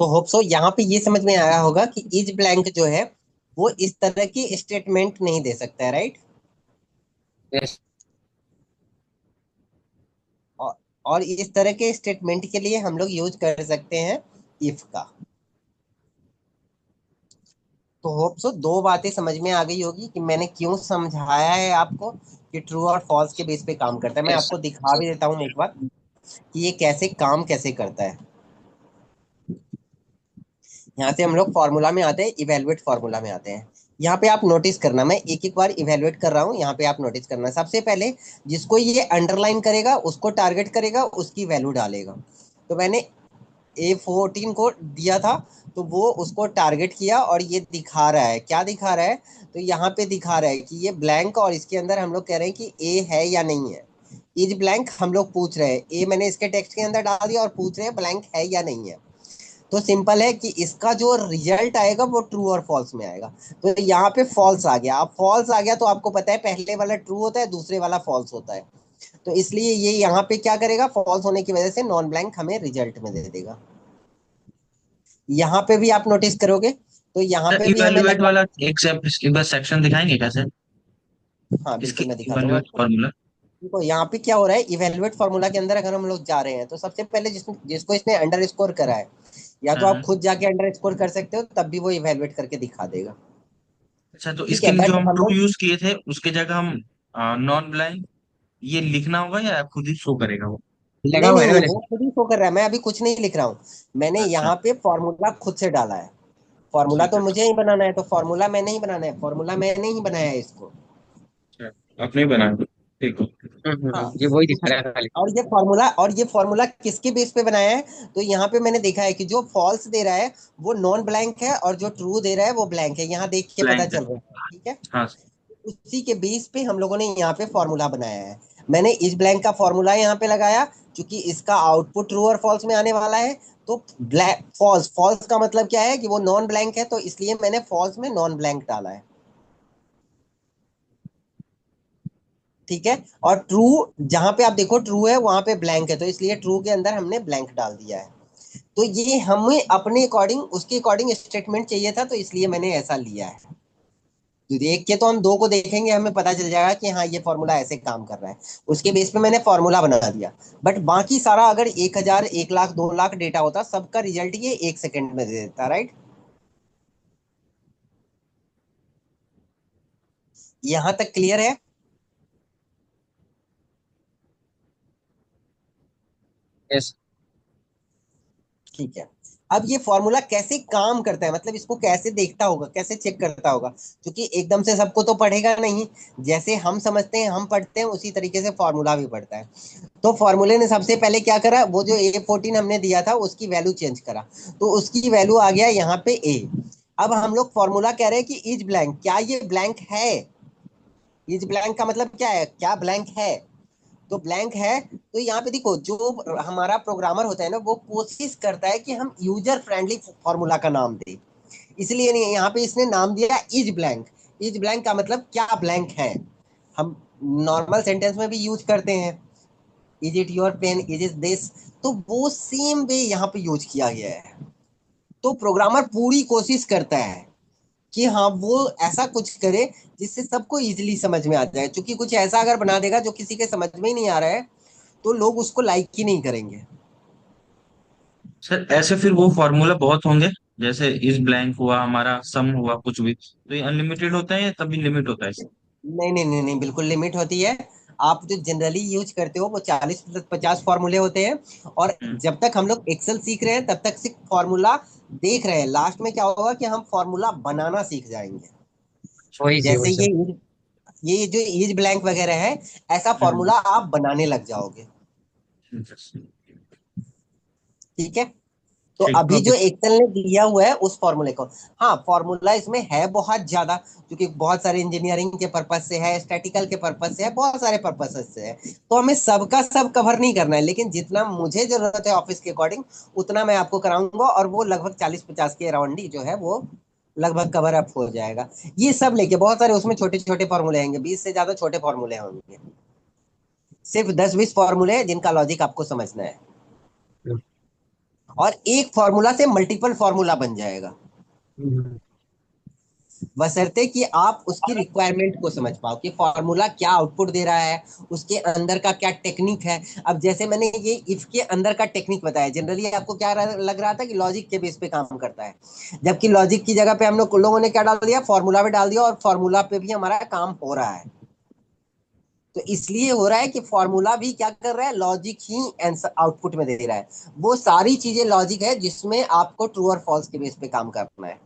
तो hope so यहाँ पे ये समझ में आया होगा कि इज ब्लैंक जो है वो इस तरह की स्टेटमेंट नहीं दे सकता है, राइट। यस। और, और इस तरह के स्टेटमेंट के लिए हम लोग यूज कर सकते हैं इफ का। तो होप सो दो बातें समझ में आ गई होगी कि मैंने क्यों समझाया है आपको कि ट्रू और फॉल्स के बेस पे काम करता है। मैं यस आपको दिखा भी देता हूँ एक बार कि ये कैसे काम कैसे करता है। यहाँ से हम लोग फॉर्मूला में आते हैं, इवेलुएट फॉर्मूला में आते हैं। यहाँ पे आप नोटिस करना, मैं एक एक बार इवेलुएट कर रहा हूँ, यहाँ पे आप नोटिस करना। सबसे पहले जिसको ये अंडरलाइन करेगा उसको टारगेट करेगा, उसकी वैल्यू डालेगा। तो मैंने A14 को दिया था, तो वो उसको टारगेट किया और ये दिखा रहा है, क्या दिखा रहा है, तो यहाँ पे दिखा रहा है कि ये ब्लैंक, और इसके अंदर हम लोग कह रहे हैं कि ए है या नहीं है। इज ब्लैंक हम लोग पूछ रहे हैं, ए मैंने इसके टेक्स्ट के अंदर डाल दिया और पूछ रहे हैं ब्लैंक है या नहीं है। तो सिंपल है कि इसका जो रिजल्ट आएगा वो ट्रू और फॉल्स में आएगा। तो यहाँ पे फॉल्स आ गया। अब फॉल्स आ गया तो आपको पता है पहले वाला ट्रू होता है, दूसरे वाला फॉल्स होता है। तो इसलिए ये यहाँ पे क्या करेगा, फॉल्स होने की वजह से नॉन ब्लैंक हमें रिजल्ट में दे देगा। यहाँ पे भी आप नोटिस करोगे तो यहाँ सर पे भी हमें इवेलुएट लगभग। वाला एक बार सेक्शन दिखाएंगे क्या सर? हाँ इसके बिल्कुल, मैं दिखाता हूँ इवेलुएट आपको। फॉर्मूला। देखो यहाँ पे क्या हो रहा है, इवेलुएट फॉर्मूला के अंदर अगर हम लोग जा रहे हैं तो सबसे पहले जिसको इसने अंडर स्कोर करा है, या तो हाँ आप हाँ। खुद जाके अंडर स्कोर कर सकते हो, तब भी वो इवेलुएट करके दिखा देगा। अच्छा, तो ठीक इसके है, लिए जो बट हम हम ट्रू लोग यूज किए थे उसके जगह हम नॉन ब्लाइंड ये लिखना होगा या खुद ही शो करेगा वो? लगा नहीं हुआ है नहीं ना नहीं, मेरे वो साथ। खुद ही शो कर रहा है, मैं अभी कुछ नहीं लिख रहा हूँ। मैंने अच्छा। यहाँ पे फॉर्मूला खुद से डाला है। फॉर्मूला ठीक तो है। मुझे ही बनाना है, तो फॉर्मूला मैंने ही बनाना है, फॉर्मूला मैंने ही बनाया है इसको। अच्छा, आपने ही बनाया। ठीक है। हाँ। ये वही तो दिखा रहा है खाली। और ये फॉर्मूला किसके बेस पे बनाया है, तो यहाँ पे मैंने देखा है कि जो फॉल्स दे रहा है वो नॉन ब्लैंक है, और जो ट्रू दे रहा है वो ब्लैंक है, यहाँ देख के पता ब्लैंक है। चल रहा है, ठीक है। हाँ। उसी के बेस पे हम लोगों ने यहाँ पे फॉर्मूला बनाया है। मैंने इस ब्लैंक का फॉर्मूला यहाँ पे लगाया, क्योंकि इसका आउटपुट ट्रू और फॉल्स में आने वाला है। तो ब्लैक फॉल्स, फॉल्स का मतलब क्या है कि वो नॉन ब्लैंक है, तो इसलिए मैंने फॉल्स में नॉन ब्लैंक डाला है। ठीक है। और ट्रू, जहां पे आप देखो ट्रू है वहां पे ब्लैंक है, तो इसलिए ट्रू के अंदर हमने ब्लैंक डाल दिया है। तो ये हमें अपने अकॉर्डिंग, उसके अकॉर्डिंग स्टेटमेंट चाहिए था, तो इसलिए मैंने ऐसा लिया है। तो देख के तो हम दो को देखेंगे, हमें पता चल जाएगा कि हाँ ये फॉर्मूला ऐसे काम कर रहा है। उसके बेस पे मैंने फॉर्मूला बना दिया। बट बाकी सारा अगर 1,000, 1,00,000, 2,00,000 डेटा होता, सबका रिजल्ट ये 1 सेकेंड में दे देता, राइट। यहाँ तक क्लियर है। यस। ठीक है। अब ये फॉर्मूला कैसे काम करता है, मतलब इसको कैसे देखता होगा, कैसे चेक करता होगा, क्योंकि एकदम से सबको तो पढ़ेगा नहीं। जैसे हम समझते हैं, हम पढ़ते हैं, उसी तरीके से फॉर्मूला भी पढ़ता है। तो फॉर्मूले ने सबसे पहले क्या करा, वो जो A14 हमने दिया था उसकी वैल्यू चेंज करा। तो उसकी वैल्यू आ गया यहाँ पे ए। अब हम लोग फॉर्मूला कह रहे हैं कि इज ब्लैंक, क्या ये ब्लैंक है। इज ब्लैंक का मतलब क्या है, क्या ब्लैंक है। तो ब्लैंक है, तो यहाँ पे देखो जो हमारा प्रोग्रामर होता है ना, वो कोशिश करता है कि हम यूजर फ्रेंडली फॉर्मूला का नाम दें। इसलिए नहीं, यहाँ पे इसने नाम दिया इज ब्लैंक। इज ब्लैंक का मतलब क्या ब्लैंक है। हम नॉर्मल सेंटेंस में भी यूज करते हैं, is it your pen, is it this. तो वो सेम वे यहाँ पे यूज किया गया है। तो प्रोग्रामर पूरी कोशिश करता है कि हाँ वो ऐसा कुछ करे जिससे सबको इजीली समझ में आ जाए, क्योंकि कुछ ऐसा अगर बना देगा जो किसी के समझ में ही नहीं आ रहा है, तो लोग उसको लाइक ही नहीं करेंगे। सर ऐसे फिर वो फॉर्मूला बहुत होंगे, जैसे इस ब्लैंक हुआ, हमारा सम हुआ, कुछ भी तो ये अनलिमिटेड होता है या तभी लिमिट होता है इसका? नहीं नहीं नहीं नहीं, बिल्कुल लिमिट होती है। आप जो जनरली यूज करते हो वो 40 50 फॉर्मूले होते हैं। और हम्म। जब तक हम लोग एक्सेल सीख रहे हैं तब तक सिर्फ फॉर्मूला देख रहे हैं, लास्ट में क्या होगा कि हम फॉर्मूला बनाना सीख जाएंगे। वही जी, जैसे वही सर। ये जो इज ब्लैंक वगैरह है, ऐसा हम्म। फॉर्मूला आप बनाने लग जाओगे। ठीक है। तो ठीक, अभी ओके। जो एक्सेल ने दिया हुआ है उस फॉर्मूले को, हाँ फॉर्मूला इसमें है बहुत ज्यादा, क्योंकि बहुत सारे इंजीनियरिंग के पर्पज से है, स्टैटिकल के पर्पज से है, बहुत सारे पर्पज से है। तो हमें सबका सब कवर नहीं करना है, लेकिन जितना मुझे जरूरत है ऑफिस के अकॉर्डिंग उतना मैं आपको कराऊंगा, और वो लगभग 40 50 के अराउंड ही जो है वो लगभग कवर अप हो जाएगा। ये सब लेके बहुत सारे उसमें छोटे छोटे फॉर्मूले आएंगे, 20 से ज्यादा छोटे फॉर्मूले होंगे। सिर्फ 10 20 फॉर्मूले हैं जिनका लॉजिक आपको समझना है। और एक फॉर्मूला से मल्टीपल फॉर्मूला बन जाएगा, हम्म, बशर्ते कि आप उसकी रिक्वायरमेंट को समझ पाओ कि फॉर्मूला क्या आउटपुट दे रहा है, उसके अंदर का क्या टेक्निक है। अब जैसे मैंने ये इफ के अंदर का टेक्निक बताया, जनरली आपको क्या लग रहा था कि लॉजिक के बेस पे काम करता है, जबकि लॉजिक की जगह पे हम लोगों ने क्या डाल दिया, फॉर्मूला भी डाल दिया, और फॉर्मूला पे भी हमारा काम हो रहा है। तो इसलिए हो रहा है कि फॉर्मूला भी क्या कर रहा है, लॉजिक ही आंसर आउटपुट में दे रहा है। वो सारी चीजें लॉजिक है जिसमें आपको ट्रू और फॉल्स के बेस पे काम करना है।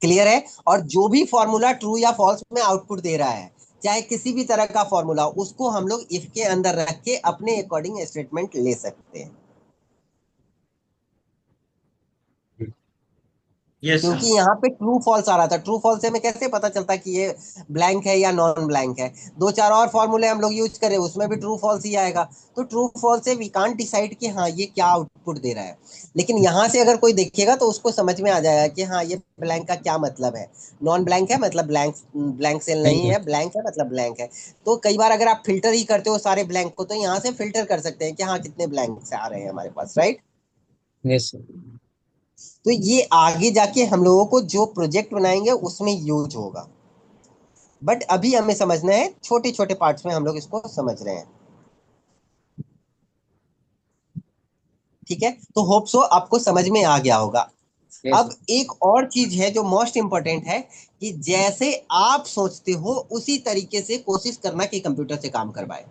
क्लियर है? और जो भी फॉर्मूला ट्रू या फॉल्स में आउटपुट दे रहा है, चाहे किसी भी तरह का फॉर्मूला, उसको हम लोग इफ के अंदर रख के अपने अकॉर्डिंग स्टेटमेंट ले सकते हैं। Yes sir. क्योंकि यहाँ पे ट्रू फॉल्स आ रहा था, ट्रू फॉल्स से हमें कैसे पता चलता कि ये ब्लैंक है या नॉन ब्लैंक है। दो चार और फॉर्मूले हम लोग यूज करें, उसमें भी ट्रू फॉल्स ही आएगा। तो ट्रू फॉल्स से वी कांट डिसाइड कि हाँ ये क्या आउटपुट दे रहा है। लेकिन यहाँ से अगर कोई देखेगा तो उसको समझ में आ जाएगा कि हाँ ये ब्लैंक का क्या मतलब है। नॉन ब्लैंक है मतलब ब्लैंक, ब्लैंक सेल नहीं नहीं है, ब्लैंक है मतलब ब्लैंक है। तो कई बार अगर आप फिल्टर ही करते हो सारे ब्लैंक को, तो यहाँ से फिल्टर कर सकते हैं कि हाँ कितने ब्लैंक से आ रहे हैं हमारे पास, राइट। है। Yes sir. तो ये आगे जाके हम लोगों को जो प्रोजेक्ट बनाएंगे उसमें यूज होगा। बट अभी हमें समझना है, छोटे छोटे पार्ट्स में हम लोग इसको समझ रहे हैं। ठीक है, तो होप सो आपको समझ में आ गया होगा। यस अब एक और चीज है जो मोस्ट इंपॉर्टेंट है, कि जैसे आप सोचते हो उसी तरीके से कोशिश करना कि कंप्यूटर से काम करवाए।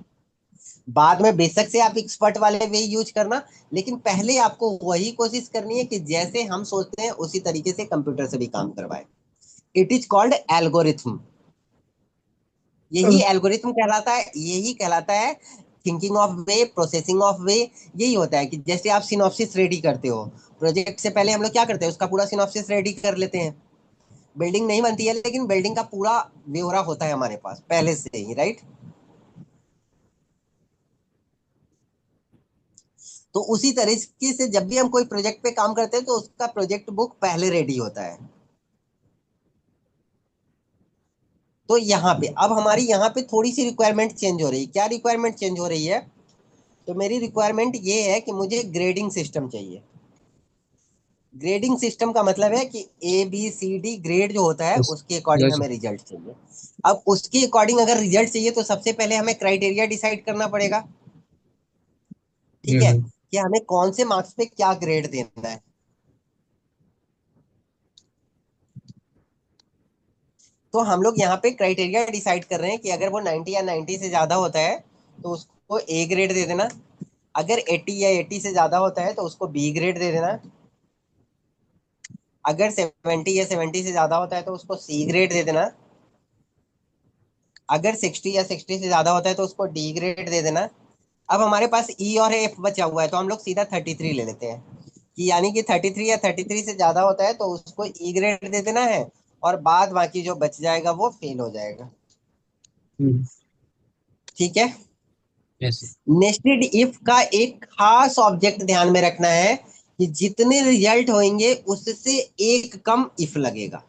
बाद में बेशक से आप एक्सपर्ट वाले वे यूज करना, लेकिन पहले आपको वही कोशिश करनी है कि जैसे हम सोचते हैं उसी तरीके से कंप्यूटर से भी काम करवाए। It is called algorithm. यही सर। एल्गोरिथम कहलाता है, यही कहलाता है thinking of way, processing of वे। यही होता है कि जैसे आप सिनॉप्सिस रेडी करते हो, प्रोजेक्ट से पहले हम लोग क्या करते हैं, उसका पूरा सिनॉप्सिस रेडी कर लेते हैं। बिल्डिंग नहीं बनती है, लेकिन बिल्डिंग का पूरा ब्यौरा होता है हमारे पास पहले से ही, राइट। तो उसी तरीके से जब भी हम कोई प्रोजेक्ट पे काम करते हैं तो उसका प्रोजेक्ट बुक पहले रेडी होता है। तो यहाँ पे अब हमारी यहाँ पे थोड़ी सी रिक्वायरमेंट चेंज हो रही है। क्या रिक्वायरमेंट चेंज हो रही है? तो मेरी रिक्वायरमेंट ये है कि मुझे ग्रेडिंग सिस्टम चाहिए। ग्रेडिंग सिस्टम का मतलब है कि ABCD ग्रेड जो होता है यस। उसके अकॉर्डिंग यस। हमें रिजल्ट चाहिए। अब उसके अकॉर्डिंग अगर रिजल्ट चाहिए तो सबसे पहले हमें क्राइटेरिया डिसाइड करना पड़ेगा। ठीक है, हम्म। कि हमें कौन से मार्क्स पे क्या ग्रेड देना है। तो हम लोग यहाँ पे क्राइटेरिया डिसाइड कर रहे हैं कि अगर वो 90 या 90 से ज्यादा होता है तो उसको A ग्रेड दे देना। अगर 80 या 80 से ज्यादा होता है तो उसको B ग्रेड दे देना। अगर 70 या 70 से ज्यादा होता है तो उसको C ग्रेड दे देना। अगर 60 या 60 से ज्यादा होता है तो उसको D ग्रेड दे देना। अब हमारे पास E और F बचा हुआ है, तो हम लोग सीधा 33 ले लेते हैं, कि यानी कि 33 या 33 से ज्यादा होता है तो उसको E ग्रेड दे देना है, और बाद बाकी जो बच जाएगा वो फेल हो जाएगा। ठीक है। यस। नेस्टेड इफ का एक खास ऑब्जेक्ट ध्यान में रखना है, कि जितने रिजल्ट होंगे उससे एक कम इफ लगेगा,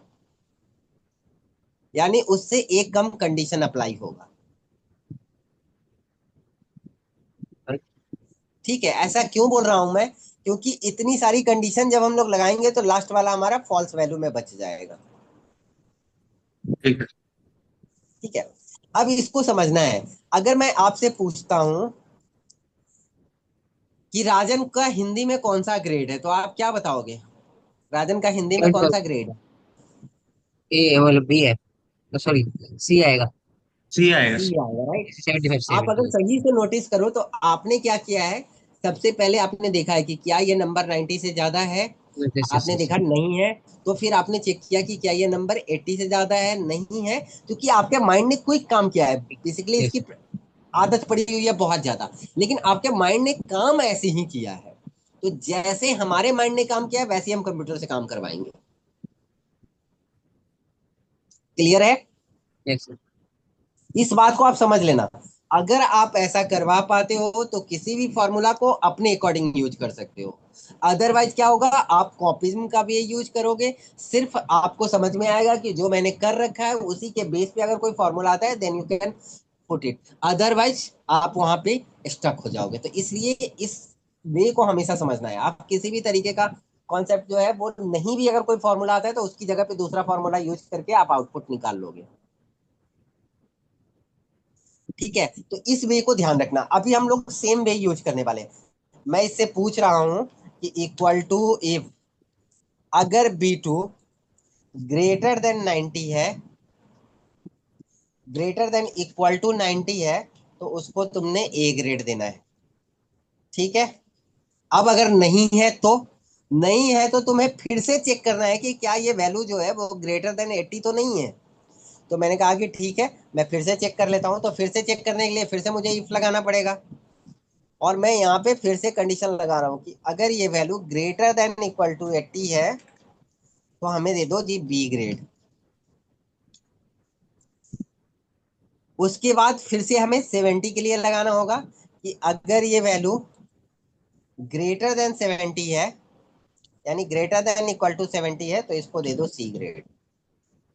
यानी उससे एक कम कंडीशन अप्लाई होगा। ठीक है, ऐसा क्यों बोल रहा हूं मैं? क्योंकि इतनी सारी कंडीशन जब हम लोग लगाएंगे तो लास्ट वाला हमारा फॉल्स वैल्यू में बच जाएगा। ठीक है। ठीक है, अब इसको समझना है। अगर मैं आपसे पूछता हूं कि राजन का हिंदी में कौन सा ग्रेड है, तो आप क्या बताओगे? राजन का हिंदी में कौन सा ग्रेड है? ए मतलब बी है, सॉरी, सी आएगा। सी आएगा सी सर। आएगा, राइट। 75 आप अगर 70। सही से नोटिस करो तो आपने क्या किया है, सबसे पहले आपने देखा है कि क्या ये नंबर 90 से ज्यादा है। यस यस आपने यस। देखा नहीं है, तो फिर आपने चेक किया कि क्या ये नंबर 80 से ज्यादा है, नहीं है। क्योंकि आपके माइंड ने क्विक काम किया है, बेसिकली यस। इसकी आदत पड़ी हुई है बहुत ज्यादा, लेकिन आपके माइंड ने काम ऐसे ही किया है। तो जैसे हमारे माइंड ने काम किया है वैसे हम कंप्यूटर से काम करवाएंगे। क्लियर है? यस। इस बात को आप समझ लेना। अगर आप ऐसा करवा पाते हो तो किसी भी फॉर्मूला को अपने अकॉर्डिंग यूज कर सकते हो। अदरवाइज क्या होगा, आप कॉपीज्म का भी यूज करोगे। सिर्फ आपको समझ में आएगा कि जो मैंने कर रखा है उसी के बेस पे अगर कोई फॉर्मूला आता है then you can put it, otherwise आप वहां पे स्टक हो जाओगे। तो इसलिए इस वे को हमेशा समझना है। आप किसी भी तरीके का कॉन्सेप्ट जो है वो नहीं भी अगर कोई फॉर्मूला आता है तो उसकी जगह पे दूसरा फॉर्मूला यूज करके आप आउटपुट निकाल लोगे। ठीक है, तो इस वे को ध्यान रखना। अभी हम लोग सेम वे यूज करने वाले हैं। मैं इससे पूछ रहा हूं कि इक्वल टू इफ अगर B2 ग्रेटर देन 90 है, ग्रेटर देन इक्वल टू 90 है, तो उसको तुमने ए ग्रेड देना है। ठीक है, अब अगर नहीं है तो, नहीं है तो तुम्हें फिर से चेक करना है कि क्या ये वैल्यू जो है वो ग्रेटर देन 80 तो नहीं है। तो मैंने कहा कि ठीक है, मैं फिर से चेक कर लेता हूं। तो फिर से चेक करने के लिए फिर से मुझे इफ लगाना पड़ेगा, और मैं यहाँ पे फिर से कंडीशन लगा रहा हूँ कि अगर ये value greater than equal to 80 है तो हमें दे दो जी बी ग्रेड। उसके बाद फिर से हमें 70 के लिए लगाना होगा कि अगर ये वैल्यू ग्रेटर देन 70 है, यानी ग्रेटर देन इक्वल टू 70 है, तो इसको दे दो सी ग्रेड।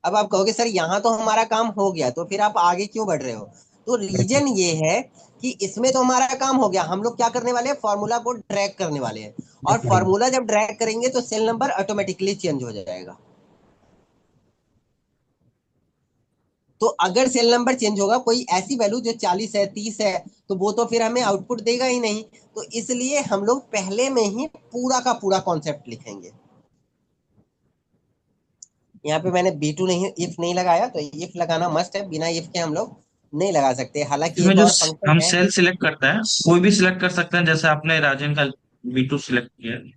अब आप कहोगे सर यहाँ तो हमारा काम हो गया, तो फिर आप आगे क्यों बढ़ रहे हो? तो रीजन ये है कि इसमें तो हमारा काम हो गया। हम लोग क्या करने वाले हैं, फॉर्मूला को ड्रैग करने वाले हैं, और फॉर्मूला जब ड्रैग करेंगे तो सेल नंबर ऑटोमेटिकली चेंज हो जाएगा। तो अगर सेल नंबर चेंज होगा, कोई ऐसी वैल्यू जो 40 है 30 है, तो वो तो फिर हमें आउटपुट देगा ही नहीं। तो इसलिए हम लोग पहले में ही पूरा का पूरा कॉन्सेप्ट लिखेंगे। यहाँ पे मैंने B2 नहीं, इफ नहीं लगाया, तो इफ लगाना मस्ट है। बिना इफ के हम लोग नहीं लगा सकते। हालांकि इसमें एक जो और फंक्शन हम है। सेल सिलेक्ट करता है, कोई भी सिलेक्ट कर सकते हैं, जैसे आपने राजन का B2 सिलेक्ट किया है।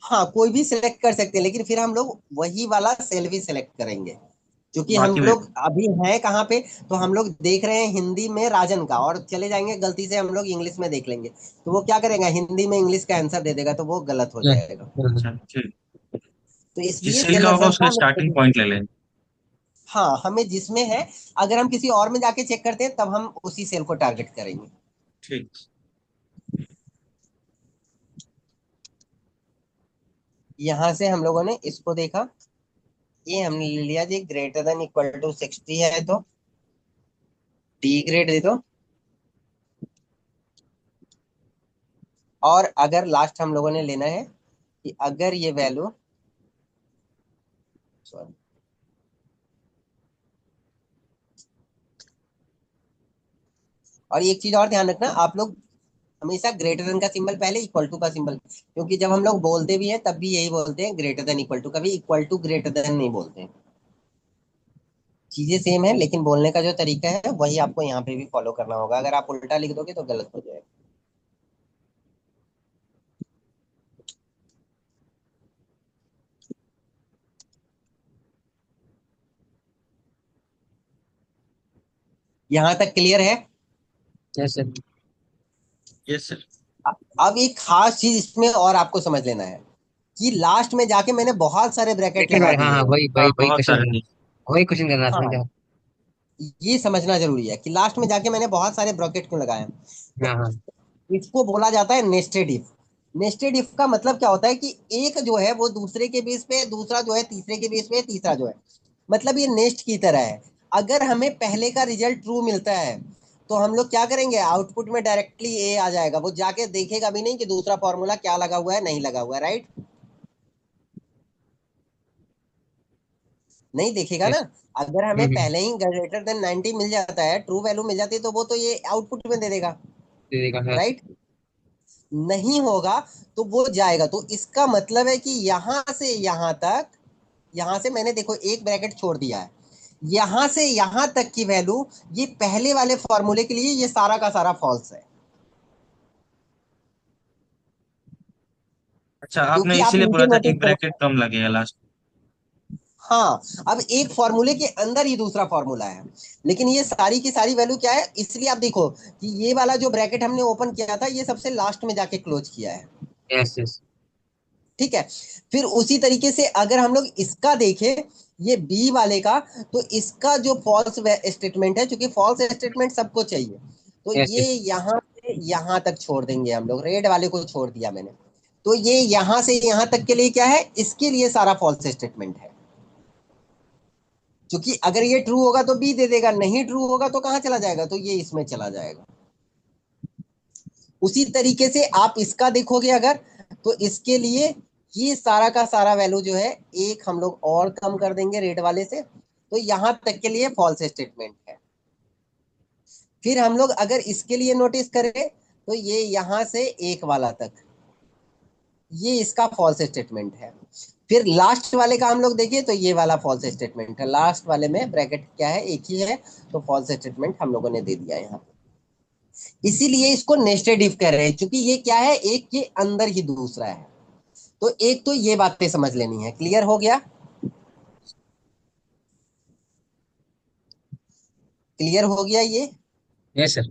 हाँ, कोई भी सिलेक्ट कर सकते हैं, लेकिन फिर हम लोग वही वाला सेल भी सिलेक्ट करेंगे, क्योंकि हम बाकी लोग अभी हैं कहाँ पे, तो हम लोग देख रहे हैं हिंदी में राजन का, और चले जाएंगे गलती से हम लोग इंग्लिश में देख लेंगे, तो वो क्या करेगा, हिंदी में इंग्लिश का आंसर दे देगा, तो वो गलत हो जाएगा। अच्छा ठीक। तो जिस इसलिए सेल सेल का होगा रेफरेंस का उसका हम स्टार्टिंग लोग, पॉइंट ले लें। हाँ, हमें जिसमें है, अगर हम किसी और में जाके चेक करते हैं तब हम उसी सेल को टारगेट करेंगे। ठीक। यहां से हम लोगों ने इसको देखा, ये हमने ले लिया जी ग्रेटर देन इक्वल टू 60 है तो डी ग्रेड दे दो। और अगर लास्ट हम लोगों ने लेना है कि अगर ये वैल्यू, सॉरी, और एक चीज और ध्यान रखना आप लोग, हमेशा ग्रेटर देन का सिंबल पहले, इक्वल टू का सिंबल, क्योंकि जब हम लोग बोलते भी हैं तब भी यही बोलते हैं ग्रेटर देन इक्वल टू, कभी इक्वल टू ग्रेटर देन नहीं बोलते हैं। चीजें सेम है, लेकिन बोलने का जो तरीका है वही आपको यहाँ पे भी फॉलो करना होगा। अगर आप उल्टा लिख दोगे तो गलत हो जाएगा। यहाँ तक क्लियर है? Yes sir. Yes sir. अब एक खास चीज इसमें और आपको समझ लेना है कि लास्ट में जाके मैंने बहुत सारे ब्रैकेट ब्रैकेट लगा वाले, हाँ दिए हाँ, हैं। वही हाँ वही वही बहुत क्वेश्चन सारे करना, नहीं। वही क्वेश्चन करना था हाँ, मुझे। ये समझना जरूरी है कि लास्ट में जाके मैंने बहुत सारे ब्रैकेट क्यों लगाए हैं। हाँ तो हाँ। इसको बोला जाता है नेस्टेड इफ। नेस्टेड इफ का मतलब क्या होता है कि एक जो है वो दूसरे के बेस पे, दूसरा जो है तीसरे के बेस पे, तीसरा जो है, मतलब ये नेस्ट की तरह है। अगर हमें पहले का रिजल्ट ट्रू मिलता है तो हम लोग क्या करेंगे, आउटपुट में डायरेक्टली ए आ जाएगा, वो जाके देखेगा भी नहीं कि दूसरा फॉर्मूला क्या लगा हुआ है नहीं लगा हुआ है, राइट? नहीं देखेगा ना। यस। अगर हमें हम्म। पहले ही ग्रेटर देन 90 मिल जाता है, ट्रू वैल्यू मिल जाती है, तो वो तो ये आउटपुट में दे देगा, दे देगा यस। राइट? नहीं होगा तो वो जाएगा। तो इसका मतलब है कि यहां से यहां तक, यहां से मैंने देखो एक ब्रैकेट छोड़ दिया है, यहां से यहां तक की वैल्यू, ये पहले वाले फॉर्मूले के लिए ये सारा का सारा फॉल्स है, अच्छा, आपने क्योंकि आप इसीलिए बोला नीचे था नोटिस एक करो। ब्रैकेट कम लगेगा लास्ट। हाँ, अब एक फॉर्मूले के अंदर ही दूसरा फॉर्मूला है, लेकिन ये सारी की सारी वैल्यू क्या है, इसलिए आप देखो कि ये वाला जो ब्रैकेट हमने ओपन किया था ये सबसे लास्ट में जाके क्लोज किया है। Yes yes. ठीक है, फिर उसी तरीके से अगर हम लोग इसका देखें, ये बी वाले का, तो इसका जो फॉल्स स्टेटमेंट है, क्योंकि फॉल्स स्टेटमेंट सबको चाहिए, तो यस ये यस। यहां से यहां तक छोड़ देंगे हम लोग, रेड वाले को छोड़ दिया मैंने। तो ये यहां से यहां तक के लिए क्या है, इसके लिए सारा फॉल्स स्टेटमेंट है। क्योंकि अगर ये ट्रू होगा तो बी दे देगा, नहीं ट्रू होगा तो कहाँ चला जाएगा, तो ये इसमें चला जाएगा। उसी तरीके से आप इसका देखोगे अगर, तो इसके लिए ये सारा का सारा वैल्यू जो है एक हम लोग और कम कर देंगे रेट वाले से, तो यहां तक के लिए फॉल्स स्टेटमेंट है। फिर हम लोग अगर इसके लिए नोटिस करें तो ये यहां से एक वाला तक, ये इसका फॉल्स स्टेटमेंट है। फिर लास्ट वाले का हम लोग देखिए तो ये वाला फॉल्स स्टेटमेंट है, लास्ट वाले में ब्रैकेट क्या है, एक ही है, तो फॉल्स स्टेटमेंट हम लोगों ने दे दिया यहाँ पे। इसीलिए इसको नेस्टेड इफ कह रहे हैं, क्योंकि ये क्या है, एक के अंदर ही दूसरा है। तो एक तो ये बातें समझ लेनी है, क्लियर हो गया, क्लियर हो गया ये। Yes sir.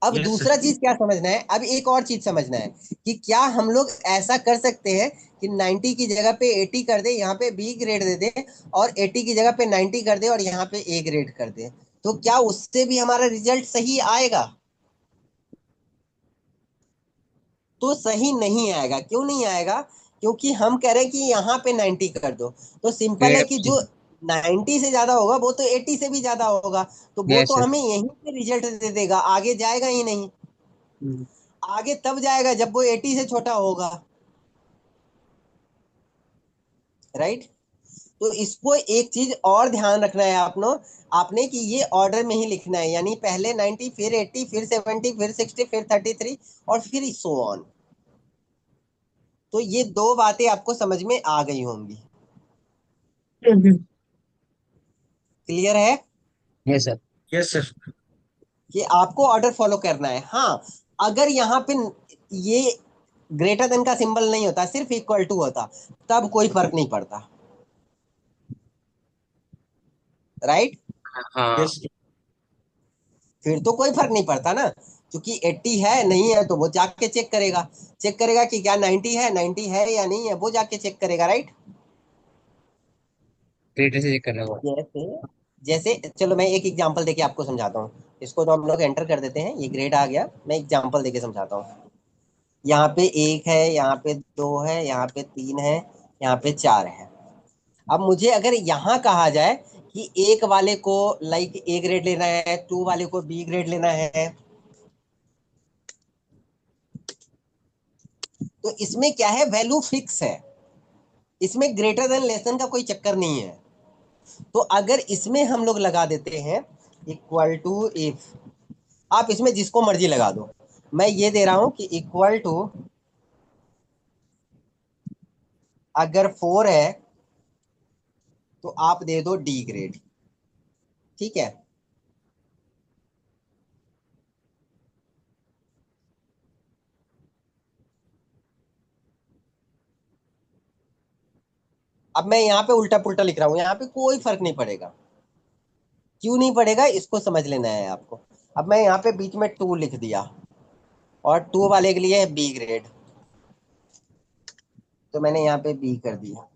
अब यस सर। दूसरा चीज क्या समझना है, अब एक और चीज समझना है कि क्या हम लोग ऐसा कर सकते हैं कि 90 की जगह पे 80 कर दे, यहाँ पे बी ग्रेड दे दे, और 80 की जगह पे 90 कर दे और यहाँ पे ए ग्रेड कर दे, तो क्या उससे भी हमारा रिजल्ट सही आएगा? तो सही नहीं आएगा। क्यों नहीं आएगा? क्योंकि हम कह रहे हैं कि यहाँ पे 90 कर दो, तो सिंपल ग्रेड है ऑफ कि सी। जो 90 से ज्यादा होगा वो तो 80 से भी ज्यादा होगा, तो वो यस तो सर। हमें यहीं पे रिजल्ट दे देगा, आगे जाएगा ही नहीं। हम्म। आगे तब जाएगा जब वो 80 से छोटा होगा, राइट। तो इसको एक चीज और ध्यान रखना है आपने कि ये ऑर्डर में ही लिखना है, यानी पहले 90 फिर 80 फिर 70 फिर 60 फिर 33 और फिर सो ऑन। तो ये दो बातें आपको समझ में आ गई होंगी, क्लियर है यस सर। Yes sir. कि आपको ऑर्डर फॉलो करना है। हाँ, अगर यहाँ पे ये ग्रेटर देन का सिंबल नहीं होता, सिर्फ इक्वल टू होता, तब कोई फर्क नहीं पड़ता, राइट। हाँ। यस फिर तो कोई फर्क नहीं पड़ता ना, क्योंकि 80 है नहीं है तो वो जाके चेक करेगा, चेक करेगा कि क्या 90 है, 90 है या नहीं है, वो जाके चेक करेगा, राइट। ग्रेड से चेक कर रहा हूँ। जैसे जैसे चलो मैं एक एग्जांपल देके आपको समझाता हूँ। इसको तो हम लोग एंटर कर देते हैं, ये ग्रेड आ गया, मैं एग्जांपल देके समझाता हूँ। यहाँ पे एक है, यहाँ पे दो है, यहाँ पे तीन है, यहाँ पे चार है। अब मुझे अगर यहाँ कहा जाए कि एक वाले को लाइक ए ग्रेड लेना है, टू वाले को बी ग्रेड लेना है, तो इसमें क्या है, वैल्यू फिक्स है, इसमें ग्रेटर देन लेस देन का कोई चक्कर नहीं है। तो अगर इसमें हम लोग लगा देते हैं इक्वल टू इफ, आप इसमें जिसको मर्जी लगा दो, मैं ये दे रहा हूं कि इक्वल टू, अगर 4 है तो आप दे दो डी ग्रेड, ठीक है। अब मैं यहाँ पे उल्टा पुल्टा लिख रहा हूँ, यहाँ पे कोई फर्क नहीं पड़ेगा। क्यों नहीं पड़ेगा, इसको समझ लेना है आपको। अब मैं यहाँ पे बीच में टू लिख दिया, और टू वाले के लिए है बी ग्रेड, तो मैंने यहाँ पे बी कर दिया।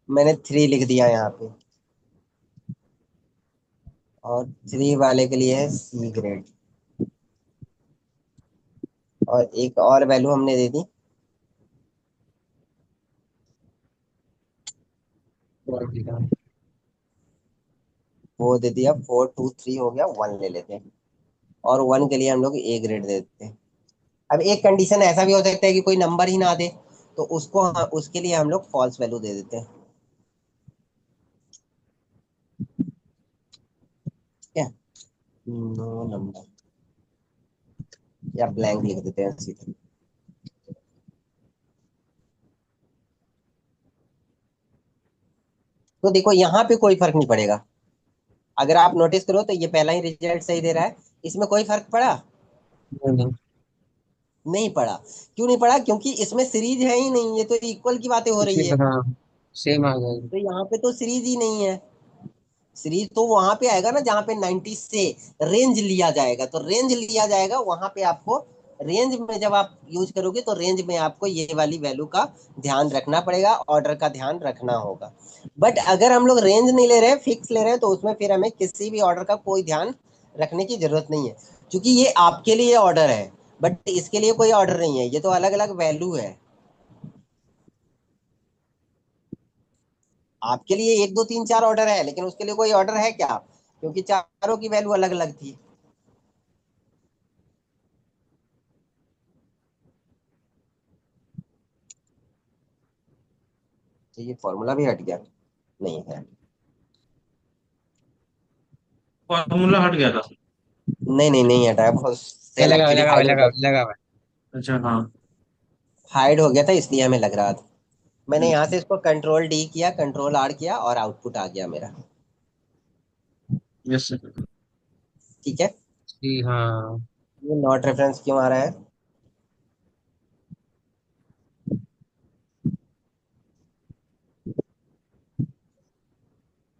मैंने थ्री लिख दिया यहाँ पे, और थ्री वाले के लिए है सी ग्रेड, और एक और वैल्यू हमने दे दी, वो दे दिया 4 2 3 हो गया, वन ले लेते हैं, और वन के लिए हम लोग ए ग्रेड दे देते हैं। अब एक कंडीशन ऐसा भी हो सकता है कि कोई नंबर ही ना दे, तो उसके लिए हम लोग फॉल्स वैल्यू दे देते हैं, ठीक है, नो नंबर, या ब्लैंक लिख देते हैं सीधे। तो देखो यहाँ पे कोई फर्क नहीं पड़ेगा, अगर आप नोटिस करो तो ये पहला ही रिजल्ट सही दे रहा है, इसमें कोई फर्क पड़ा नहीं। नहीं पड़ा। क्यों नहीं पड़ा? क्योंकि इसमें सीरीज है ही नहीं, ये तो इक्वल की बातें हो रही इसी है, हाँ, सेम आ गया। तो यहाँ पे तो सीरीज ही नहीं है। सीरीज तो वहां पे आएगा ना जहाँ पे 90 से रेंज लिया जाएगा, तो रेंज लिया जाएगा वहां पे आपको, रेंज में जब आप यूज करोगे तो रेंज में आपको ये वाली वैल्यू का ध्यान रखना पड़ेगा, ऑर्डर का ध्यान रखना होगा। बट अगर हम लोग रेंज नहीं ले रहे हैं, फिक्स ले रहे हैं, तो उसमें फिर हमें किसी भी ऑर्डर का कोई ध्यान रखने की जरूरत नहीं है, क्योंकि ये आपके लिए ऑर्डर है, बट इसके लिए कोई ऑर्डर नहीं है, ये तो अलग अलग वैल्यू है। आपके लिए एक दो तीन चार ऑर्डर है, लेकिन उसके लिए कोई ऑर्डर है क्या? क्योंकि चारों की वैल्यू अलग अलग थी। तो ये फॉर्मूला भी हट गया। नहीं है। फॉर्मूला हट गया था। नहीं नहीं नहीं हटा है, बहुत सेल लगा हुआ, एक्चुअली लगा हुआ, हाइड हो लगा हुआ, गया। लगा हुआ। अच्छा हाँ। हाइड हो गया था, इसलिए हमें लग रहा था। मैंने हम्म, यहाँ से इसको कंट्रोल डी किया, कंट्रोल आर किया, और आउटपुट आ गया मेरा। Yes sir. ठीक है। जी हाँ। ये नॉट रेफरेंस क्यों आ रहा है?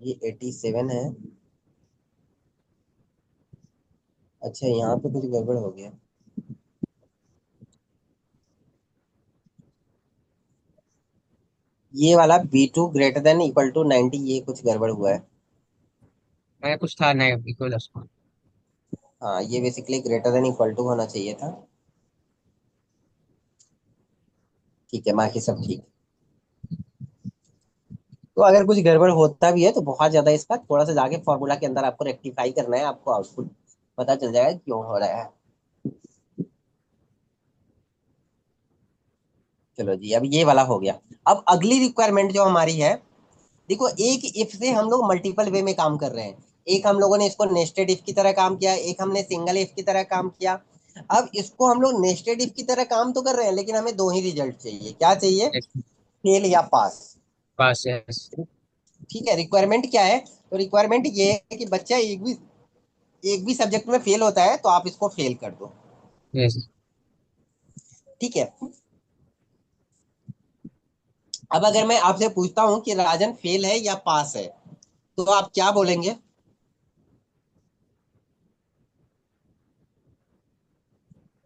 ये 87 है। अच्छा, यहाँ पे कुछ गड़बड़ हो गया। ये वाला B2 greater than equal to 90, ये कुछ गड़बड़ हुआ है। मैं कुछ था नहीं इक्वल उसको। हाँ, ये basically greater than equal to होना चाहिए था। ठीक है, बाकी सब ठीक। तो अगर कुछ गड़बड़ होता भी है तो बहुत ज्यादा इसका थोड़ा सा जाके फॉर्मूला के अंदर आपको रेक्टिफाई करना है, आपको आउटपुट पता चल जाएगा क्यों हो रहा है। चलो जी, अब ये वाला हो गया। अब अगली रिक्वायरमेंट जो हमारी है, देखो एक इफ से हम लोग मल्टीपल वे में काम कर रहे हैं। एक हम लोगों ने इसको नेस्टेड इफ की तरह काम किया, एक हमने सिंगल इफ की तरह काम किया। अब इसको हम लोग नेस्टेड इफ की तरह काम तो कर रहे हैं, लेकिन हमें दो ही रिजल्ट चाहिए। क्या चाहिए? फेल या पास। पास, यस। ठीक है, रिक्वायरमेंट क्या है? तो रिक्वायरमेंट ये है कि बच्चा एक भी सब्जेक्ट में फेल होता है तो आप इसको फेल कर दो। यस। ठीक है। अब अगर मैं आपसे पूछता हूं कि राजन फेल है या पास है, तो आप क्या बोलेंगे?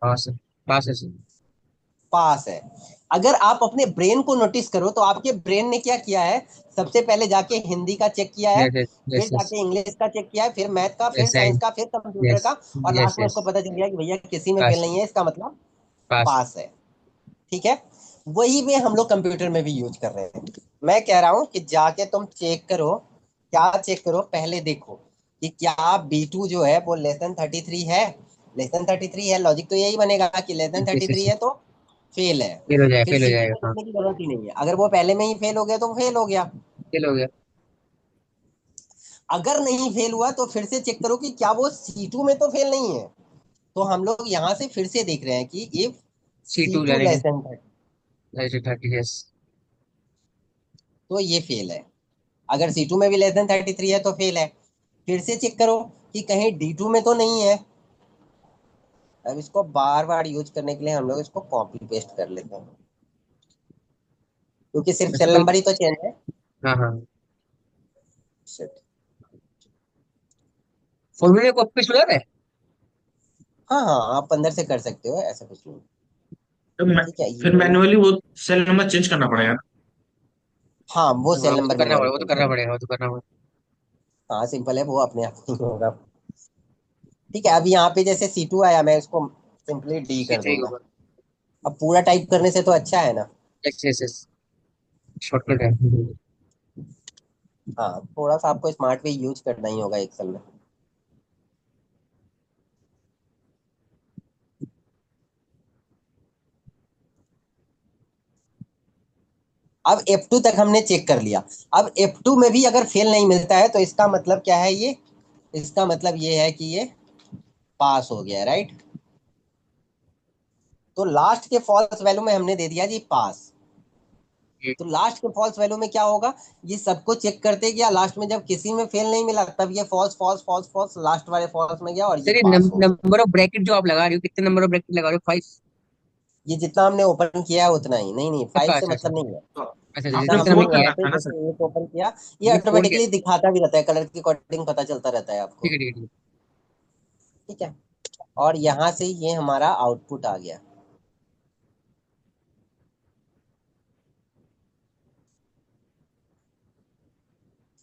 पास, पास है। पास है। अगर आप अपने ब्रेन को नोटिस करो तो आपके ब्रेन ने क्या किया है? सबसे पहले जाके हिंदी का चेक किया है, यस, फिर यस, यस, जाके इंग्लिश का चेक किया है, फिर मैथ का, फिर यस, साइंस का, फिर कंप्यूटर यस, का, और यस, लास्ट में यस। उसको पता चल गया कि भैया किसी में फेल पास, नहीं है, इसका मतलब पास। पास है। ठीक है। वही में हम लोग कंप्यूटर में भी यूज कर रहे हैं। मैं कह रहा हूं कि जाके तुम चेक करो। क्या चेक करो? पहले देखो कि क्या B2 जो है वो लेस देन 33 है। लेस देन 33 है, लॉजिक तो यही बनेगा कि less than yes, thirty yes. Three है तो फेल है। फेल हो जाएगा, फिर फेल हो C2 जाएगा, में हाँ। देखने की जरूरत ही नहीं है, अगर वो पहले में ही फेल हो गया तो फेल हो गया। फेल हो गया। अगर नहीं फेल हुआ तो फिर से चेक करो कि क्या वो C2 में तो फेल नहीं है। तो हम लोग यहाँ से फिर से देख रहे हैं कि if C C two two direct. Less than 30 30, yes. तो ये फेल है। अगर C2 में भी लेस देन 33 है तो फेल है। फिर से चेक करो कि कहीं D2 में तो नहीं है। अब इसको बार बार यूज करने के लिए हम लोग इसको कॉपी पेस्ट कर लेते हैं, क्योंकि सिर्फ अच्छा सेल तो। नंबर ही तो चेंज है। हाँ, हाँ। Shit. फॉर्मूले को आपको सुना है? हाँ हाँ, आप अंदर से कर सकते हो, ऐसा कुछ नहीं। तो ठीक है फिर ये। मैन्युअली वो सेल नंबर चेंज करना पड़ेगा। हाँ, वो हाँ, सेल वो तो नंबर करना मैनुअली पड़ेगा, वो तो चेंज करना करना। पड़ेगा, वो तो करना पड़ेगा। हाँ, सिंपल है, वो अपने आप ही होगा। ठीक है, अब यहाँ पे जैसे C2 आया, मैं इसको सिंपली डी सी कर थ्री दूंगा। होगा। अब पूरा टाइप करने से तो अच्छा है ना। Yes, yes, yes. शॉर्टकट है। हाँ, थोड़ा सा आपको स्मार्ट वे यूज करना ही होगा एक्सेल में। अब F2 तक हमने चेक कर लिया। अब F2 में भी अगर फेल नहीं मिलता है तो इसका मतलब क्या है ये? इसका मतलब ये है कि ये पास हो गया, राइट? तो लास्ट के फॉल्स वैल्यू में हमने दे दिया जी पास। तो लास्ट के फॉल्स वैल्यू में क्या होगा? ये सबको चेक करते गया, लास्ट में जब किसी में फेल नहीं मिला तब ये false false false false last वाले फॉल्स में गया और ये सर, ये पास हो गया। नंबर ऑफ ब्रैकेट जो आप लगा रहे हो, कितने नंबर ऑफ ब्रैकेट लगा रहे हो? 5? ये जितना हमने ओपन किया है उतना ही, नहीं नहीं, फाइव से अच्छा, अच्छा, मतलब नहीं है। तो अच्छा, जितना अच्छा, आपने जितना हमने मैं फोर किया यहाँ करना है। पे था ना सर। जैसे एक ओपन किया, ये ये 4 किया। ऑटोमेटिकली दिखाता भी रहता है, कलर की कोडिंग पता चलता रहता है ठीक आपको। है, ठीक है, ठीक ठीक है। और यहाँ से ये हमारा आउटपुट आ गया।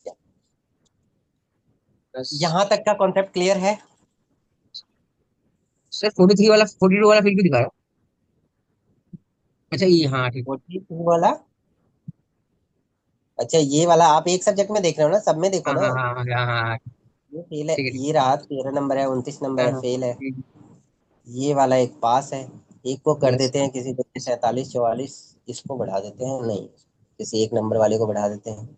है। बस। यहाँ तक का कॉन्सेप्ट क्लियर है? सर 43 वाला, 42 वाला फिर भी दिखा रहा है। अच्छा, ये हाँ, ठीक। 42 वाला? अच्छा ये वाला आप एक सब्जेक्ट में देख रहे हो ना, सब में देखो हाँ ना। हाँ हाँ हाँ हाँ हाँ हाँ, ये फेल है, ठीक है ठीक ये रहा 13 नंबर है, 29 नंबर है। है, हाँ हाँ फेल है। ये वाला एक पास है। एक को कर यस। देते हैं किसी को 47 44, इसको बढ़ा देते हैं, नहीं किसी एक नंबर वाले को बढ़ा देते हैं।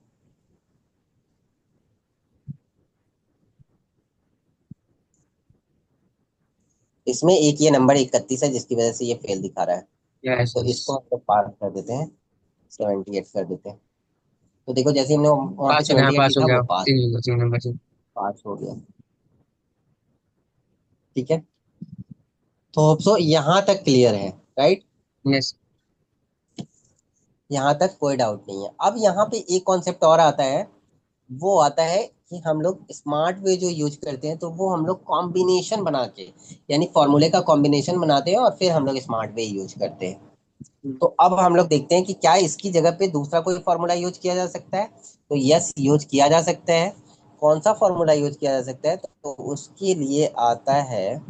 इसमें एक ये नंबर 31 है जिसकी वजह से ये फेल दिखा रहा है। यस तो यस। इसको हम लोग पास कर देते हैं, 78 कर देते हैं। तो देखो जैसे हमने वहाँ पे पास हो गया, हाँ, 78 पास हो लिखा, गया। वो पास, 3 नंबर से। पास हो गया। ठीक है, तो होप सो यहाँ तक क्लियर है, राइट। यस। यहाँ तक कोई डाउट नहीं है। अब यहाँ पे एक कॉन्सेप्ट और आता है, वो आता है कि हम लोग स्मार्ट वे जो यूज करते हैं, तो वो हम लोग कॉम्बिनेशन बना के, यानी फॉर्मूले का कॉम्बिनेशन बनाते हैं और फिर हम लोग स्मार्ट वे यूज करते हैं। तो अब हम लोग देखते हैं कि क्या इसकी जगह पे दूसरा कोई फॉर्मूला यूज किया जा सकता है। तो यस, यूज किया जा सकता है। कौन सा फॉर्मूला यूज किया जा सकता है, तो उसके लिए आता है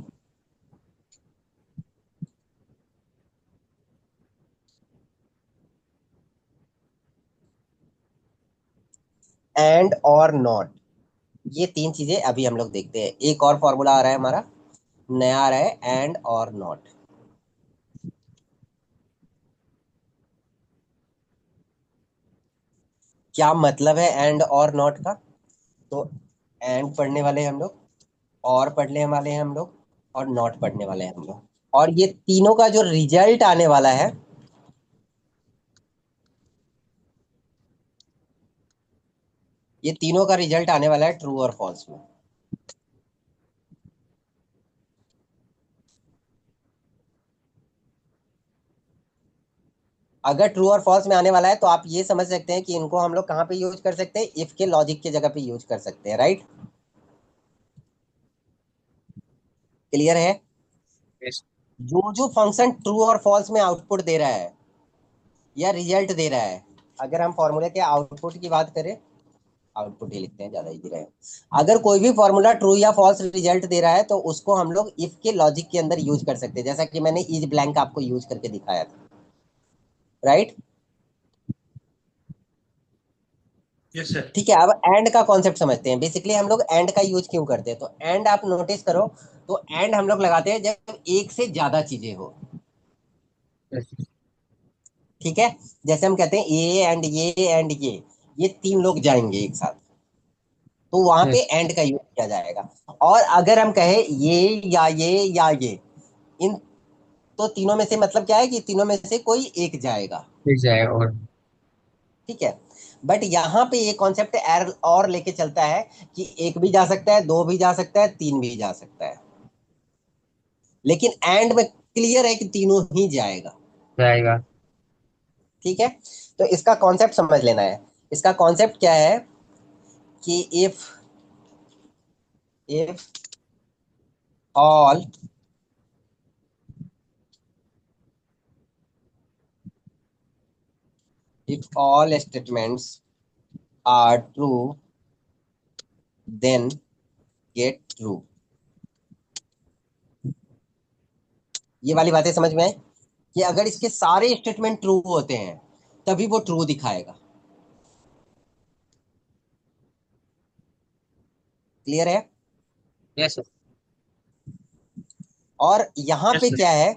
एंड और नॉट। ये तीन चीजें अभी हम लोग देखते हैं। एक और फॉर्मूला आ रहा है हमारा, नया आ रहा है, एंड और नॉट। क्या मतलब है एंड और नॉट का, तो एंड पढ़ने वाले हैं हम लोग, और पढ़ने वाले हैं हम लोग, और नॉट पढ़ने वाले हैं हम लोग। और ये तीनों का जो रिजल्ट आने वाला है, ये तीनों का रिजल्ट आने वाला है ट्रू और फॉल्स में। अगर ट्रू और फॉल्स में आने वाला है तो आप ये समझ सकते हैं कि इनको हम लोग कहाँ पे यूज कर सकते हैं, इफ के लॉजिक की जगह पे यूज कर सकते हैं, राइट। क्लियर है। यस। जो जो फंक्शन ट्रू और फॉल्स में आउटपुट दे रहा है या रिजल्ट दे रहा है, अगर हम फॉर्मूले के आउटपुट की बात करें, आउटपुट ही लिखते हैं, ज्यादा इजी रहेगा। अगर कोई भी फॉर्मूला ट्रू या फॉल्स रिजल्ट दे रहा है तो उसको हम लोग इफ के लॉजिक के अंदर यूज कर सकते हैं, जैसा कि मैंने इज ब्लैंक आपको यूज करके दिखाया था, राइट। Yes sir. ठीक है, अब एंड का कॉन्सेप्ट समझते हैं। बेसिकली हम लोग एंड का यूज क्यों करते हैं, तो एंड आप नोटिस करो, तो एंड हम लोग लगाते हैं जब एक से ज्यादा चीजें हो। यस। ठीक है, जैसे हम कहते हैं ये तीन लोग जाएंगे एक साथ, तो वहां पे यस। एंड का यूज किया जाएगा। और अगर हम कहें ये इन, तो तीनों में से मतलब क्या है कि तीनों में से कोई एक जाएगा। मिल जाएगा और। ठीक है, बट यहाँ पे ये कॉन्सेप्ट एर और लेके चलता है कि एक भी जा सकता है, दो भी जा सकता है, तीन भी जा सकता है, लेकिन एंड में क्लियर है कि तीनों ही जाएगा। जाएगा। ठीक है, तो इसका कॉन्सेप्ट समझ लेना है। इसका कॉन्सेप्ट क्या है कि if all if all statements are true then get true. ये वाली बातें समझ में आई, कि अगर इसके सारे स्टेटमेंट ट्रू होते हैं तभी वो ट्रू दिखाएगा। क्लियर है। Yes sir. और यहाँ यस पे सर। क्या है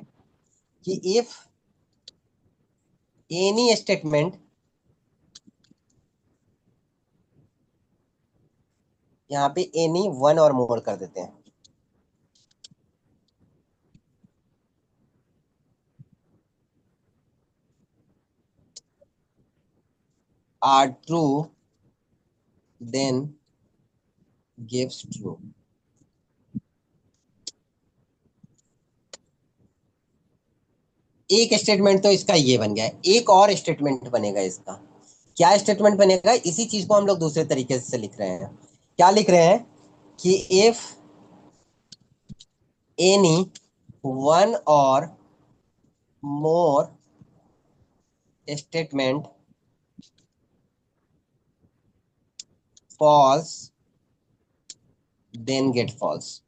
कि इफ एनी स्टेटमेंट, यहाँ पे एनी वन और मोर कर देते हैं, are true then gives true. एक स्टेटमेंट तो इसका ये बन गया है, एक और स्टेटमेंट बनेगा इसका। क्या स्टेटमेंट बनेगा, इसी चीज को हम लोग दूसरे तरीके से लिख रहे हैं। क्या लिख रहे हैं कि if any one or more statement false then get false.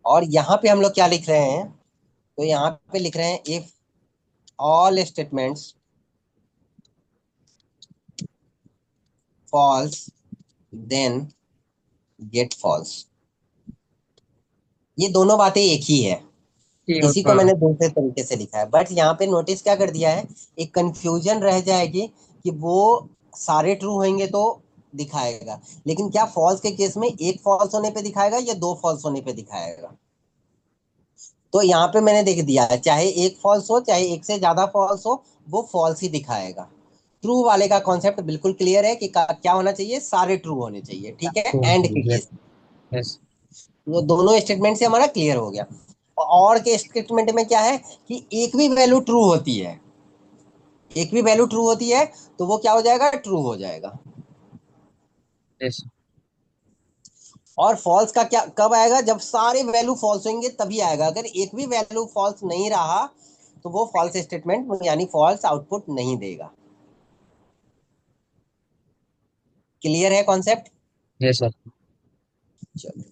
और यहाँ पे हम लोग क्या लिख रहे हैं, तो यहाँ पे लिख रहे हैं if all statements false then get false. ये दोनों बातें एक ही है, ये इसी को हाँ। मैंने दूसरे तरीके से लिखा है, बट यहाँ पे नोटिस क्या कर दिया है, एक कंफ्यूजन रह जाएगी कि वो सारे ट्रू होंगे तो दिखाएगा, लेकिन क्या फॉल्स के केस में एक फॉल्स होने पे दिखाएगा या दो फॉल्स होने पे दिखाएगा। तो यहाँ पे मैंने देख दिया है, चाहे एक फॉल्स हो चाहे एक से ज्यादा फॉल्स हो, वो फॉल्स ही दिखाएगा। ट्रू वाले का कॉन्सेप्ट बिल्कुल क्लियर है कि क्या होना चाहिए, सारे ट्रू होने चाहिए, ठीक है, एंड के केस। यस। तो दोनों स्टेटमेंट से हमारा क्लियर हो गया। और के स्टेटमेंट में क्या है कि एक भी वैल्यू ट्रू होती है, एक भी वैल्यू ट्रू होती है तो वो क्या हो जाएगा, ट्रू हो जाएगा। यस। और फॉल्स का क्या कब आएगा, जब सारे वैल्यू फॉल्स होंगे तभी आएगा। अगर एक भी वैल्यू फॉल्स नहीं रहा तो वो फॉल्स स्टेटमेंट यानी फॉल्स आउटपुट नहीं देगा। क्लियर है कॉन्सेप्ट। Yes sir. चलो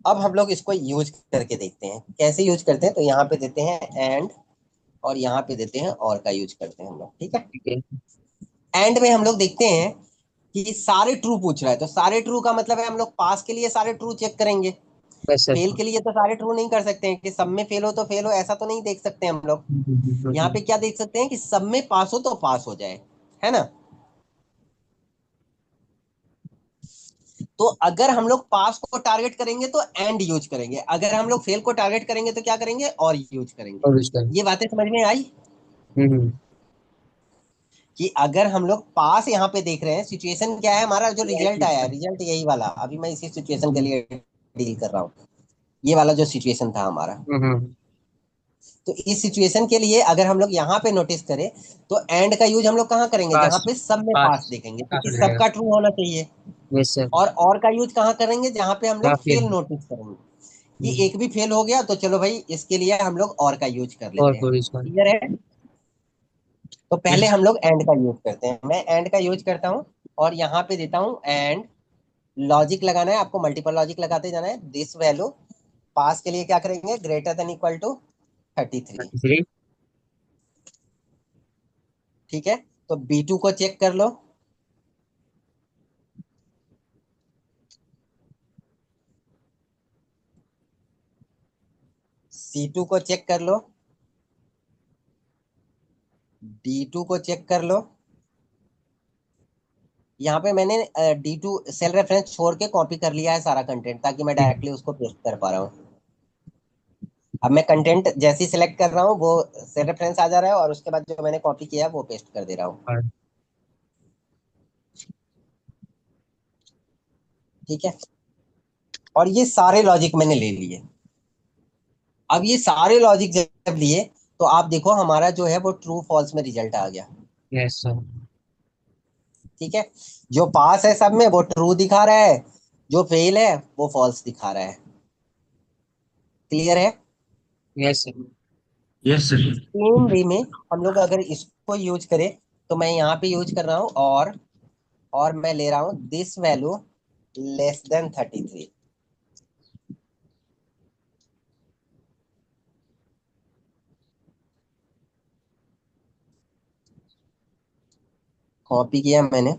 अब हम लोग इसको यूज करके देखते हैं, कैसे यूज करते हैं। तो यहाँ पे देते हैं एंड, और यहाँ पे देते हैं और का यूज करते हैं हम लोग, ठीक है। ठीक है। एंड में हम लोग देखते हैं कि सारे ट्रू पूछ रहा है, तो सारे ट्रू का मतलब है हम लोग पास के लिए सारे ट्रू चेक करेंगे। बस सर। फेल के लिए तो सारे ट्रू नहीं कर सकते हैं कि सब में फेल हो तो फेल हो, ऐसा तो नहीं देख सकते हम लोग। यहाँ पे क्या देख सकते हैं कि सब में पास हो तो पास हो जाए, है ना। तो अगर हम लोग पास को टारगेट करेंगे तो एंड यूज करेंगे, अगर हम लोग फेल को टारगेट करेंगे तो क्या करेंगे, और यूज करेंगे। और उसका। ये बातें समझ में आई हम्म। कि अगर हम लोग पास यहाँ पे देख रहे हैं, सिचुएशन क्या है हमारा, जो रिजल्ट आया है रिजल्ट यही वाला, अभी मैं इसी सिचुएशन के लिए डील कर रहा हूँ, ये वाला जो सिचुएशन था हमारा। हम्म। तो इस सिचुएशन के लिए अगर हम लोग यहाँ पे नोटिस करें तो एंड का यूज हम लोग कहाँ करेंगे, जहाँ पास। पे सब में पास पास। देखेंगे पास क्योंकि हो जाएगा। सबका ट्रू होना चाहिए। Yes sir. और का यूज कहाँ करेंगे, जहाँ पे हम हाँ लोग फिर। फेल नोटिस करेंगे कि एक भी फेल हो गया, तो चलो भाई इसके लिए हम लोग और का यूज कर और लेते हैं। फिर इसका। क्लियर है। तो पहले यस। हम लोग एंड का यूज करते हैं, मैं एंड का यूज करता हूँ और यहाँ पे देता हूँ एंड। लॉजिक लगाना है आपको, मल्टीपल लॉजिक लगाते जाना है। दिस वैल्यू पास के लिए क्या करेंगे, ग्रेटर देन इक्वल टू 33, 3। ठीक है। तो B2 को चेक कर लो, C2 को चेक कर लो, D2 को चेक कर लो। यहाँ पे मैंने D2 सेल रेफरेंस छोड़ के कॉपी कर लिया है सारा कंटेंट, ताकि मैं डायरेक्टली उसको पेस्ट कर पा रहा हूँ। अब मैं कंटेंट जैसे ही सिलेक्ट कर रहा हूँ वो सेल रेफरेंस आ जा रहा है, और उसके बाद जो मैंने कॉपी किया है वो पेस्ट कर दे रहा हूँ, ठीक है। और ये सारे लॉजिक मैंने ले लिए। अब ये सारे लॉजिक जब लिए तो आप देखो हमारा जो है वो ट्रू फॉल्स में रिजल्ट आ गया, यस सर। ठीक है। जो पास है सब में वो ट्रू दिखा रहा है, जो फेल है वो फॉल्स दिखा रहा है। क्लियर है। Yes sir. Yes sir. Same way में हम लोग अगर इसको यूज करें, तो मैं यहाँ पे यूज कर रहा हूँ और मैं ले रहा हूँ this value less than 33। Copy किया मैंने,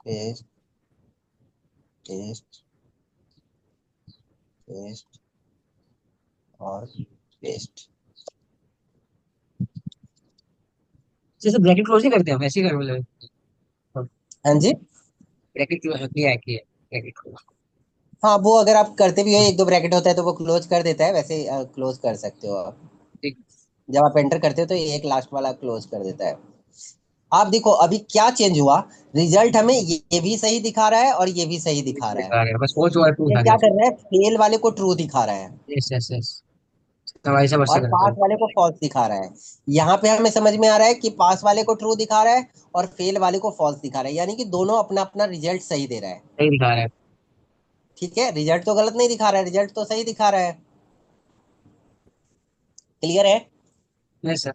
पेस्ट पेस्ट पेस्ट और पेस्ट। जैसे ब्रैकेट क्लोज नहीं करते हम, ऐसे ही कर बोले। हाँ जी। ब्रैकेट क्लोज किया है, किया है ब्रैकेट क्लोज। हाँ वो अगर आप करते भी हो, एक दो ब्रैकेट होता है तो वो क्लोज कर देता है, वैसे क्लोज कर सकते हो आप। ठीक। जब आप एंटर करते हो तो ये एक लास्ट वाला क्लोज कर देता है। आप देखो अभी क्या चेंज हुआ, रिजल्ट हमें ये भी सही दिखा रहा है और ये भी सही दिखा रहा है। आ गया बस, वो जो है टू ये आ क्या गया। कर रहा है, फेल वाले को ट्रू दिखा रहा है यस यस यस। हमारे सब ऐसे और करता पास हूँ। वाले को फॉल्स दिखा रहा है। यहाँ पे हमें समझ में आ रहा है कि पास वाले को ट्रू दिखा रहा है और फेल वाले को फॉल्स दिखा रहा है, यानी कि दोनों अपना अपना रिजल्ट सही दे रहा है। सही दिखा रहा है। ठीक है, रिजल्ट तो गलत नहीं दिखा रहा है, रिजल्ट तो सही दिखा रहा है। क्लियर है। Yes sir.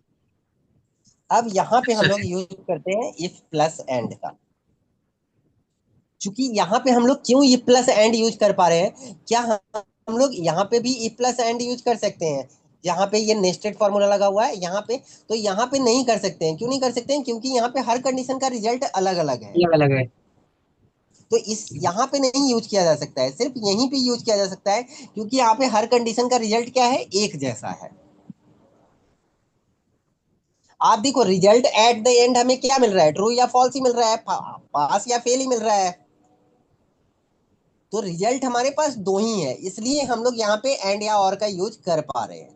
अब यहाँ पे हम सर। लोग यूज करते हैं इफ प्लस एंड का। चूंकि यहाँ पे हम लोग क्यों ये प्लस एंड यूज कर पा रहे हैं, क्या हम लोग यहाँ पे भी if प्लस एंड यूज कर सकते हैं। यहाँ पे ये नेस्टेड फॉर्मूला लगा हुआ है यहाँ पे, तो यहाँ पे नहीं कर सकते हैं। क्यों नहीं कर सकते हैं? क्योंकि यहाँ पे हर कंडीशन का रिजल्ट अलग अलग है। अलग अलग है। तो इस यहाँ पे नहीं यूज किया जा सकता है, सिर्फ यहीं पे यूज किया जा सकता है, क्योंकि यहाँ पे हर कंडीशन का रिजल्ट क्या है, एक जैसा है। आप देखो रिजल्ट एट द एंड हमें क्या मिल रहा है, ट्रू या फॉल्स ही मिल रहा है, पास या फेल ही मिल रहा है। तो रिजल्ट हमारे पास दो ही है, इसलिए हम लोग यहाँ पे एंड या और का यूज कर पा रहे हैं।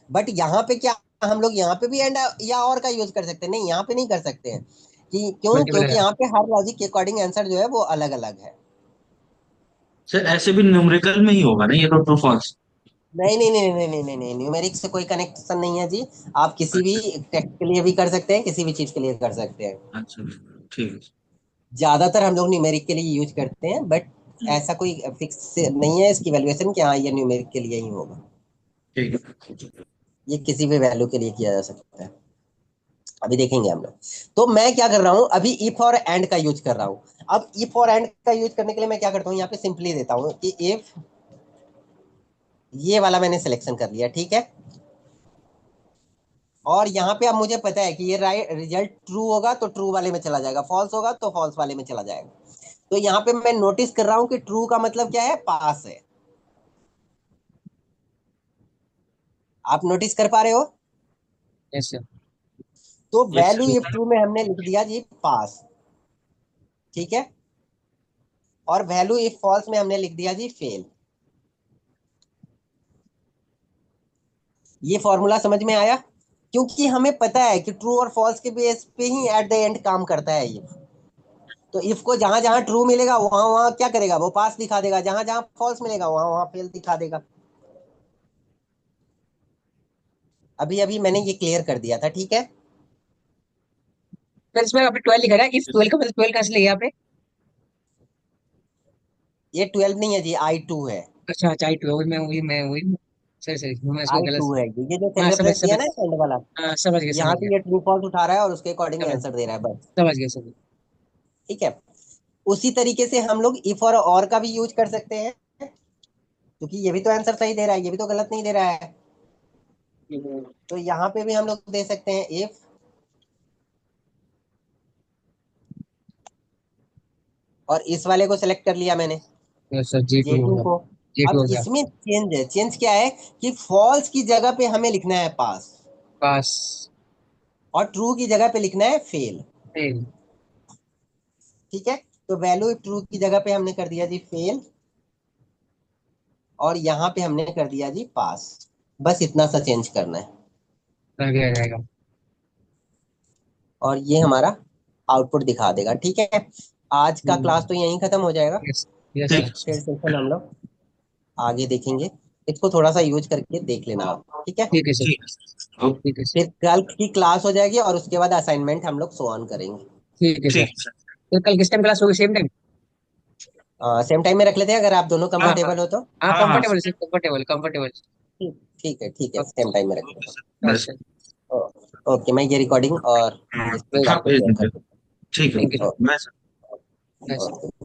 बट यहाँ पे क्या, हम लोग यहाँ पे भी एंड या और का यूज कर सकते हैं? नहीं, यहाँ पे नहीं कर सकते हैं। क्यों? मल्टीपल क्योंकि है। यहाँ पे हर लॉजिक के अकॉर्डिंग आंसर जो है वो अलग अलग है। सर ऐसे भी न्यूमेरिकल में ही होगा ना ये तो, ट्रू फॉल्स? नहीं नहीं नहीं नहीं नहीं नहीं नहीं, न्यूमेरिक से कोई कनेक्शन नहीं है जी। आप किसी भी अच्छा टेक्स्ट के लिए भी कर सकते हैं, किसी भी चीज के लिए कर सकते हैं। अच्छा, ठीक है। ज्यादातर हम लोग न्यूमेरिक के लिए यूज करते हैं, बट ऐसा कोई फिक्स नहीं है इसकी वैल्यूएशन कि हाँ ये न्यूमेरिक के लिए ही होगा। ठीक है। ये किसी भी वैल्यू के लिए किया जा सकता है। अभी देखेंगे हम लोग। तो मैं क्या कर रहा हूँ अभी, इफ और एंड का यूज कर रहा हूँ। अब इफ और एंड का यूज करने के लिए मैं क्या करता हूँ, यहाँ पे सिंपली देता हूँ कि इफ, ये वाला मैंने सिलेक्शन कर लिया, ठीक है। और यहाँ पे अब मुझे पता है कि ये राइट रिजल्ट ट्रू होगा तो ट्रू वाले में चला जाएगा, फॉल्स होगा तो फॉल्स वाले में चला जाएगा। तो यहाँ पे मैं नोटिस कर रहा हूँ कि ट्रू का मतलब क्या है, पास है। आप नोटिस कर पा रहे हो? Yes sir. तो यस वैल्यू इफ ट्रू में हमने लिख दिया जी पास, ठीक है। और वैल्यू इफ फॉल्स में हमने लिख दिया जी फेल। ये फॉर्मूला समझ में आया? क्योंकि हमें पता है कि ट्रू और फॉल्स के बेस पे ही एट द एंड काम करता है ये। तो इफ को जहां जहां ट्रू मिलेगा वहां वहां क्या करेगा, वो पास दिखा देगा, जहां जहां फॉल्स मिलेगा वहां वहां फेल दिखा देगा। अभी अभी मैंने ये क्लियर कर दिया था, ठीक है। सर इसमें आपने 12 लिखा है, इस 12 का मतलब 12 कहाँ से लिया आपने? ये 12 नहीं है जी, I2 है। अच्छा अच्छा, आई टू, मैं वही सही सही, मैं इसमें गलत। I2 है ये जो हाँ सेल समझ रेफरेंस दिया समझ। ना एंड वाला। हाँ समझ गया समझ यहाँ गया। पे ये ट्रू फॉल्स उठा रहा है और उसके अकॉर्डिंग समझ आंसर दे रहा है बस। समझ गया समझ। ठीक है। उसी तरीके से हम लोग इफ और का भी यूज कर सकते हैं, क्योंकि ये भी तो आंसर सही दे रहा है, ये भी तो गलत नहीं दे रहा है। तो यहाँ पे भी हम लोग दे सकते हैं इफ, और इस वाले को सिलेक्ट कर लिया मैंने, यस सर, G2 हो J2 गया। को। G2 अब हो गया। इसमें चेंज है, चेंज क्या है कि फॉल्स की जगह पे हमें लिखना है पास, पास। और ट्रू की जगह पे लिखना है फेल। फेल। ठीक है। तो वैल्यू ट्रू की जगह पे हमने कर दिया जी फेल, और यहाँ पे हमने कर दिया जी पास। बस इतना सा चेंज करना है, कर दिया जाएगा। और ये हमारा आउटपुट दिखा देगा, ठीक है। आज का क्लास तो यहीं खत्म हो जाएगा। यस। यस ठीक सर। है। फिर सेशन हम लोग आगे देखेंगे। इसको थोड़ा सा यूज करके देख लेना आप, ठीक है। ठीक है सर। ठीक है। ओके। ठीक है सर। फिर कल की क्लास हो जाएगी और उसके बाद असाइनमेंट हम लोग सो ऑन करेंगे। ठीक है सर। ठीक है सर। तो कल किस टाइम क्लास होगी, सेम टाइम? सेम टाइम में रख लेते हैं अगर आप दोनों हाँ हाँ कंफर्टेबल हो तो। हाँ हाँ हाँ। Comfortable sir, comfortable comfortable. ठीक, ठीक है, सेम टाइम में रख ओके लेते सर, हैं। बस। अच्छा। ओके, मैं ये रिकॉर्डिंग और हाँ इस भेज हाँ, फाइल दो। को भेज शेयर कर दीजिए। देता ठीक है। Thank you sir. हूँ। बस। बस। ओके।